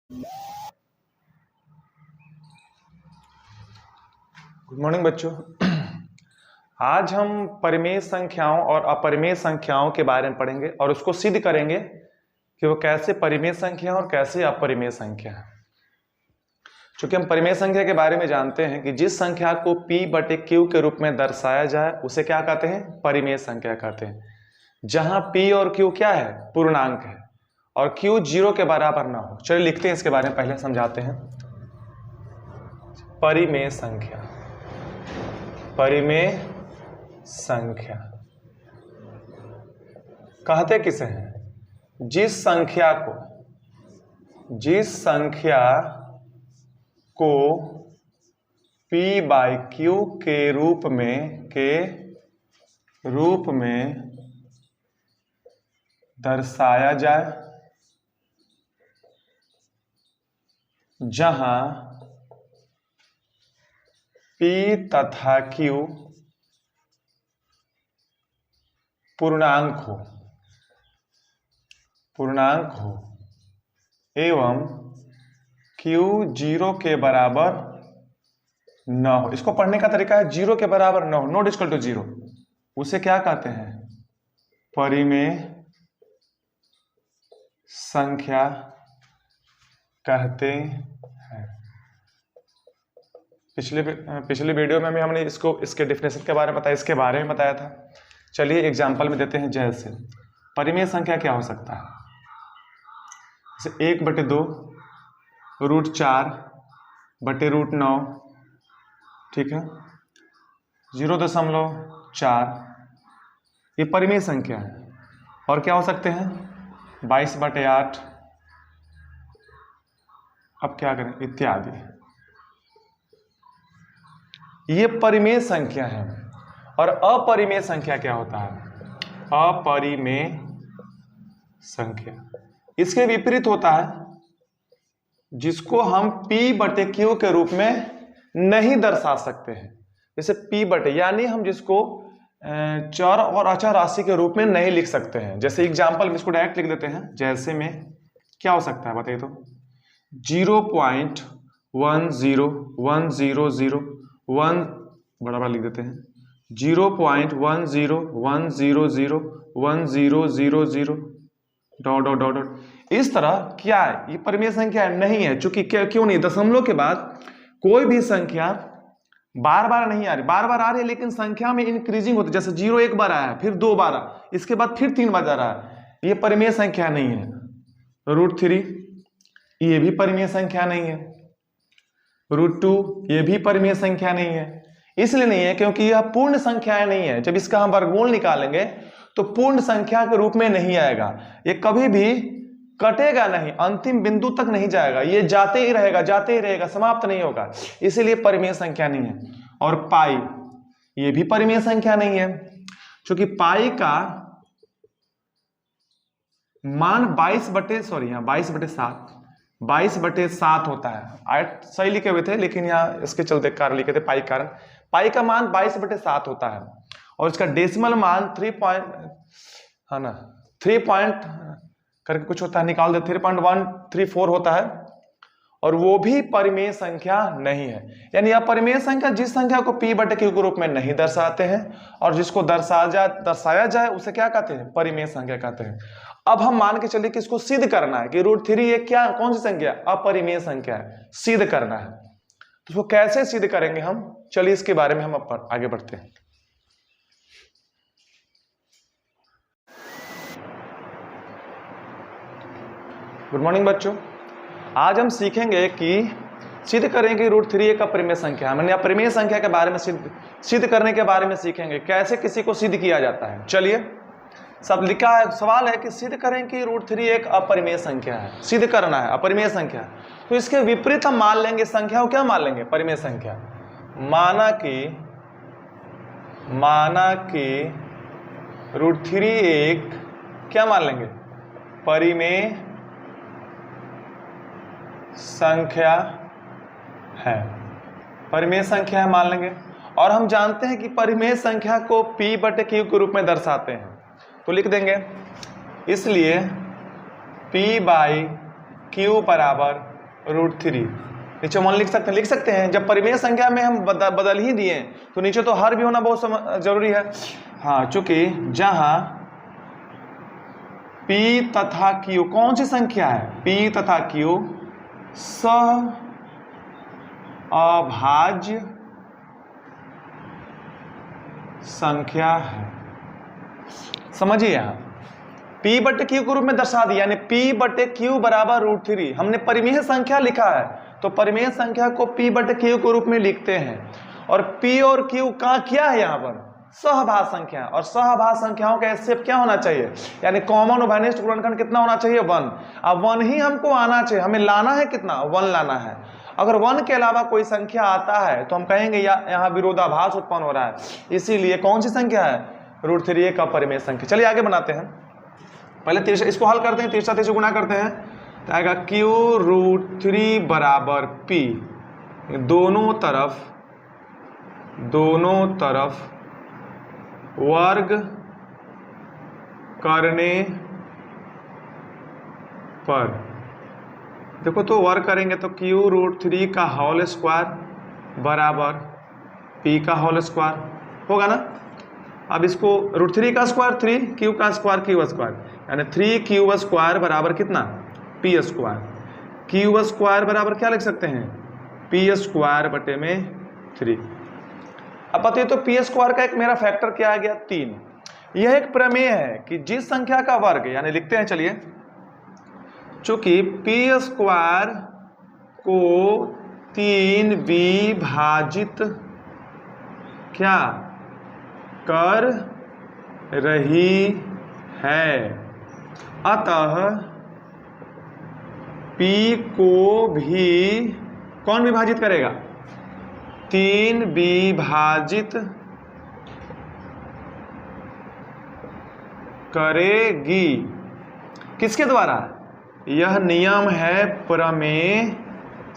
Good morning बच्चों। आज हम परिमेय संख्याओं और अपरिमेय संख्याओं के बारे में पढ़ेंगे और उसको सिद्ध करेंगे कि वो कैसे परिमेय संख्या और कैसे अपरिमेय संख्या है। चूंकि हम परिमेय संख्या के बारे में जानते हैं कि जिस संख्या को p बटे q के रूप में दर्शाया जाए उसे क्या कहते हैं, परिमेय संख्या कहते हैं। जहां p और q क्या है, पूर्णांक है और q 0 के बराबर ना हो। चलिए लिखते हैं, इसके बारे में पहले समझाते हैं। परिमेय संख्या, परिमेय संख्या कहते किसे हैं, जिस संख्या को p बाई q के रूप में दर्शाया जाए, जहां p तथा q पूर्णांक हो एवं q 0 के बराबर न हो। इसको पढ़ने का तरीका है 0 के बराबर न हो, नॉट इक्वल टू 0, उसे क्या कहते हैं, परिमेय संख्या कहते हैं। पिछले वीडियो में भी हमने इसके डेफिनेशन के बारे में बताया, इसके बारे में बताया था। चलिए एग्जांपल में देते हैं। जैसे परिमेय संख्या क्या हो सकता है, जैसे 1/2 √4 बटे √9, ठीक है, 0.4, ये परिमेय संख्या है। और क्या हो सकते हैं, 22/8, अब क्या करें, इत्यादि। ये परिमेय संख्या है। और अपरिमेय संख्या क्या होता है, अपरिमेय संख्या इसके विपरीत होता है, जिसको हम p बटे q के रूप में नहीं दर्शा सकते हैं। जैसे p बटे, यानी हम जिसको चर और अचर राशि के रूप में नहीं लिख सकते हैं। जैसे एग्जांपल में इसको डायरेक्ट लिख देते हैं। जैसे में क्या हो सकता है बताइए तो, 0.1010001 बराबर लिख देते हैं 0.101001000 ... इस तरह क्या है, ये परिमेय संख्या नहीं है। चूंकि क्यों नहीं, दशमलव के बाद कोई भी संख्या बार बार नहीं आ रही, बार बार आ रही है लेकिन संख्या में इंक्रीजिंग होती है। जैसे 0 एक बार आया, फिर 2 बार आया, इसके बाद फिर 3 बार आ रहा है, ये परिमेय संख्या नहीं है। √3 ये भी परिमेय संख्या नहीं है। √2 ये भी परिमेय संख्या नहीं है। इसलिए नहीं है क्योंकि यह पूर्ण संख्याएं नहीं है। जब इसका हम वर्गमूल निकालेंगे तो पूर्ण संख्या के रूप में नहीं आएगा, ये कभी भी कटेगा नहीं, अंतिम बिंदु तक नहीं जाएगा, ये जाते ही रहेगा, समाप्त नहीं होगा, इसीलिए परिमेय संख्या नहीं है। और पाई ये भी परिमेय संख्या नहीं है, क्योंकि पाई का मान 22/7 होता है। सही लिखे हुए थे लेकिन यहाँ इसके चलते कारण लिखे थे, पाई कारण। पाई का मान 22/7 होता है और इसका डेसिमल मान 3 पॉइंट करके कुछ होता है, निकाल दे 3.134 होता है, और वो भी परिमेय संख्या नहीं है। यानी अपरिमेय संख्या जिस संख्या को p बटे q के रूप में नहीं दर्शाते हैं और जिसको दर्शाया जाए उसे क्या कहते हैं, परिमेय संख्या कहते हैं। अब हम मान के चलिए कि इसको सिद्ध करना है कि √3 ये क्या, कौन सी संख्या, अपरिमेय संख्या है, सिद्ध करना है। तो उसको कैसे सिद्ध करेंगे हम, चलिए इसके बारे में हम आगे बढ़ते हैं। गुड मॉर्निंग बच्चों। आज हम सीखेंगे कि सिद्ध करेंगे √3 एक अपरिमेय संख्या। मैंने अपरिमेय संख्या के बारे में सिद्ध करने के बारे में सीखेंगे, कैसे किसी को सिद्ध किया जाता है। चलिए, सब लिखा है, सवाल है कि सिद्ध करें कि √3 एक अपरिमेय संख्या है, सिद्ध करना है अपरिमेय संख्या। तो इसके विपरीत हम मान लेंगे संख्या को, क्या मान लेंगे, परिमेय संख्या। माना कि √3 एक क्या मान लेंगे, परिमेय संख्या है, परिमेय संख्या है मान लेंगे। और हम जानते हैं कि परिमेय संख्या को p बटे q के रूप में दर्शाते हैं, तो लिख देंगे, इसलिए p बाई q बराबर √3। नीचे 1 लिख सकते हैं। जब परिमेय संख्या में हम बदल ही दिए तो नीचे तो हर भी होना बहुत जरूरी है। हाँ, चूंकि जहां P तथा Q कौन सी संख्या है, P तथा Q अभाज्य संख्या है। समझिए, यहां P बटे Q के रूप में दर्शा दिया, यानी P बटे Q बराबर √3। हमने परिमेय संख्या लिखा है तो परिमेय संख्या को P बटे Q के रूप में लिखते हैं। और P और Q का क्या है, यहां पर सहभाज संख्या, और सहभाज संख्याओं का एचसीएफ क्या होना चाहिए, यानी कॉमन उभयनिष्ठ गुणनखंड कितना होना चाहिए, 1। अब 1 ही हमको आना चाहिए, हमें लाना है कितना, 1 लाना है। अगर 1 के अलावा कोई संख्या आता है तो हम कहेंगे यहाँ विरोधाभास उत्पन्न हो रहा है, इसीलिए कौन सी संख्या है, √3 का परिमेय संख्या। चलिए आगे बनाते हैं। पहले इसको हल करते हैं, तीसरा से गुणा करते हैं तो आएगा Q √3 बराबर P। दोनों तरफ वर्ग करने पर, देखो तो वर्ग करेंगे तो Q √3 का होल स्क्वायर बराबर P का होल स्क्वायर होगा ना। अब इसको √3 का स्क्वायर 3, Q का स्क्वायर Q स्क्वायर, यानी 3Q स्क्वायर बराबर कितना, P स्क्वायर। Q स्क्वायर बराबर क्या लिख सकते हैं, P स्क्वायर बटे में 3। अब बताइए तो P स्क्वायर का एक मेरा फैक्टर क्या आ गया, 3। यह एक प्रमेय है कि जिस संख्या का वर्ग, यानी लिखते हैं, चलिए, चूंकि P स्क्वायर को 3 विभाजित क्या कर रही है, अतः P को भी कौन विभाजित करेगा, 3 विभाजित करेगी। किसके द्वारा, यह नियम है प्रमेय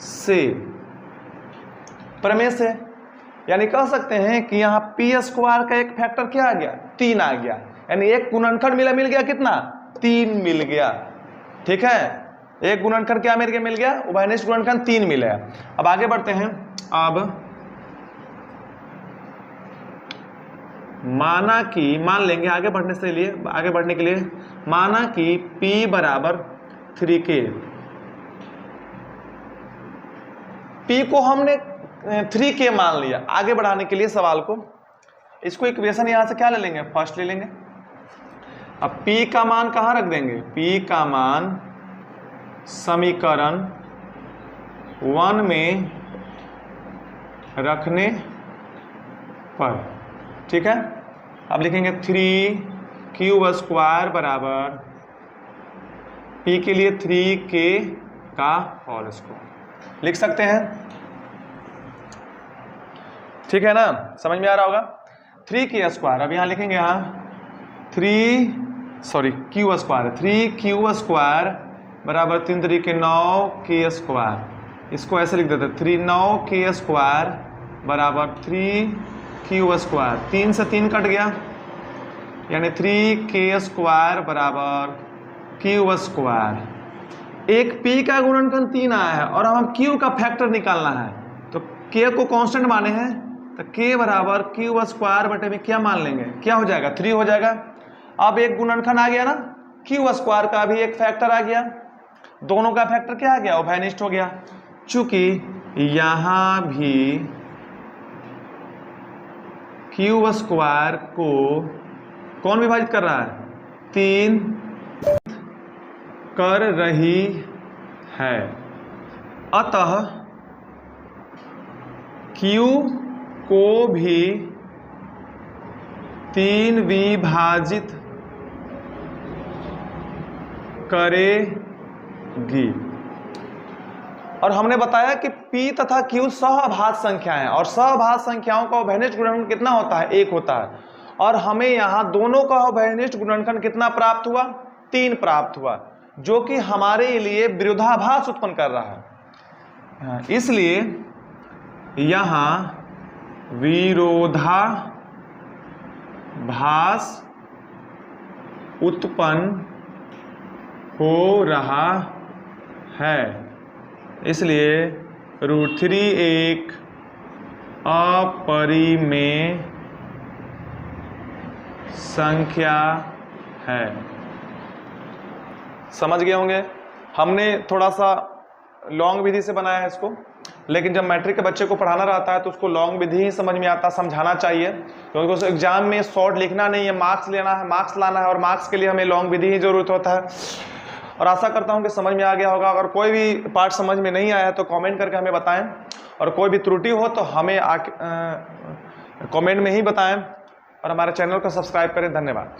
से। यानी कह सकते हैं कि यहाँ P स्क्वायर का एक फैक्टर क्या आ गया, 3 आ गया, यानी एक गुणनखंड मिल गया कितना, 3 मिल गया। ठीक है, एक गुणनखंड क्या मिल गया, उभयनिष्ठ गुणनखंड 3 मिला। अब आगे बढ़ते हैं। अब मान लेंगे आगे बढ़ने के लिए माना कि P बराबर 3K। P को हमने 3K मान लिया। आगे बढ़ाने के लिए सवाल को, इसको इक्वेशन यहां से क्या ले लेंगे, फर्स्ट ले लेंगे। अब P का मान कहां रख देंगे, P का मान समीकरण 1 में रखने पर, ठीक है। अब लिखेंगे 3Q स्क्वायर बराबर P के लिए 3K का होल स्क्वायर लिख सकते हैं। ठीक है ना, समझ में आ रहा होगा। 3K स्क्वायर, अब यहां लिखेंगे, यहाँ Q स्क्वायर, 3Q स्क्वायर बराबर 3 3 9K स्क्वायर। इसको ऐसे लिख देते हैं, 3 9K स्क्वायर बराबर 3Q स्क्वायर। 3 से 3 कट गया, यानी 3K स्क्वायर बराबर Q स्क्वायर। एक P का गुणनखंड 3 आया है और हम Q का फैक्टर निकालना है, तो K को कांस्टेंट माने हैं, तो K बराबर Q स्क्वायर बटे में क्या मान लेंगे, क्या हो जाएगा, 3 हो जाएगा। अब एक गुणनखंड आ गया ना, Q स्क्वायर का भी एक फैक्टर आ गया, दोनों का फैक्टर क्या आ गया, उभयनिष्ठ हो गया। चूंकि यहां भी Q स्क्वायर को कौन विभाजित कर रहा है, 3 कर रही है, अतः Q को भी 3 विभाजित करेगी। और हमने बताया कि P तथा Q सहभाज संख्या है, और सहभाज संख्याओं का उभयनिष्ठ गुणनखंड कितना होता है, 1 होता है। और हमें यहाँ दोनों का उभयनिष्ठ गुणनखंड कितना प्राप्त हुआ, 3 प्राप्त हुआ, जो कि हमारे लिए विरोधाभास उत्पन्न कर रहा है। इसलिए यहाँ विरोधाभास उत्पन्न हो रहा है। इसलिए √3 एक अपरिमेय संख्या है। समझ गए होंगे। हमने थोड़ा सा लॉन्ग विधि से बनाया है इसको, लेकिन जब मैट्रिक के बच्चे को पढ़ाना रहता है तो उसको लॉन्ग विधि ही समझ में आता, समझाना चाहिए, क्योंकि उस एग्जाम में शॉर्ट लिखना नहीं है, मार्क्स लेना है, मार्क्स लाना है, और मार्क्स के लिए हमें लॉन्ग विधि ही जरूरत होता है। और आशा करता हूं कि समझ में आ गया होगा। अगर कोई भी पार्ट समझ में नहीं आया है तो कमेंट करके हमें बताएं, और कोई भी त्रुटि हो तो हमें कमेंट में ही बताएं, और हमारे चैनल को सब्सक्राइब करें। धन्यवाद।